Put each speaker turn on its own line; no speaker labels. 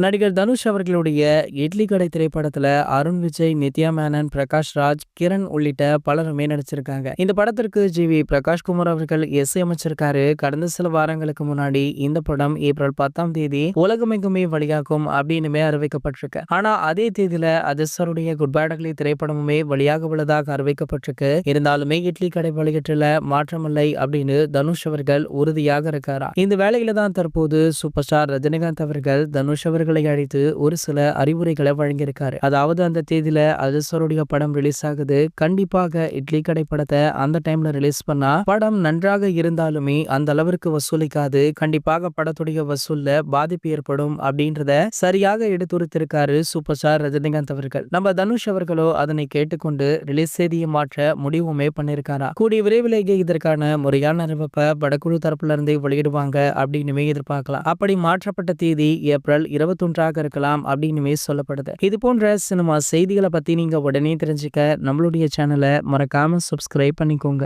நடிகர் தனுஷ் அவர்களுடைய இட்லி கடை திரைப்படத்துல அருண் விஜய், நித்யா மேனன், பிரகாஷ் ராஜ், கிரண் உள்ளிட்ட பலருமே நடிச்சிருக்காங்க. இந்த படத்திற்கு ஜி.வி. பிரகாஷ்குமார் அவர்கள் இசையமைச்சிருக்காரு. கடந்த சில வாரங்களுக்கு முன்னாடி இந்த படம் ஏப்ரல் 10ஆம் தேதி உலகமெங்குமே வெளியாகும் அப்படின்னுமே அறிவிக்கப்பட்டிருக்கு. ஆனா அதே தேதியில அதிர்ஷ்டருடைய குட் பேட் அக்லி திரைப்படமுமே வெளியாக உள்ளதாக அறிவிக்கப்பட்டிருக்கு. இருந்தாலுமே இட்லி கடை வெளியீட்டுல மாற்றமில்லை அப்படின்னு தனுஷ் அவர்கள் உறுதியாக இருக்காரா. இந்த வேளையில தான் தற்போது சூப்பர் ஸ்டார் ரஜினிகாந்த் அவர்கள் தனுஷ் அவர்களை அழைத்து ஒரு சில அறிவுரைகளை வழங்கியிருக்காரு. அதாவது அந்த தேதியில அதிர்ஷ்டருடைய படம் ரிலீஸ் ஆகுது. கண்டிப்பாக இட்லி கடை படத்தை அந்த டைம்ல ரிலீஸ் பண்ணா படம் நன்றாக இருந்தாலுமே அந்த அளவிற்கு வசூலிக்காது. கண்டிப்பாக படத்துடைய வசூல்ல பாதிப்பு ஏற்படும் அப்படின்றத சரியாக எடுத்துரைத்திருக்காரு சூப்பர் ஸ்டார் ரஜினிகாந்த் அவர்கள். நம்ம தனுஷ் அவர்களோ அதனை கேட்டுக்கொண்டு ரிலீஸ் தேதியை மாற்ற முடிவுமே பண்ணிருக்காரா. கூடிய விரைவிலேயே இதற்கான முறையான அறிவிப்பை படக்குழு தரப்புல இருந்தே வெளியிடுவாங்க அப்படின்னுமே எதிர்பார்க்கலாம். அப்படி மாற்றப்பட்ட தேதி ஏப்ரல் 21ஆக இருக்கலாம் அப்படின்னுமே சொல்லப்படுது. இது போன்ற சினிமா செய்திகளை பத்தி நீங்க உடனே தெரிஞ்சுக்க நம்மளுடைய சேனலை மறக்காம சப்ஸ்கிரைப் பண்ணிக்கோங்க.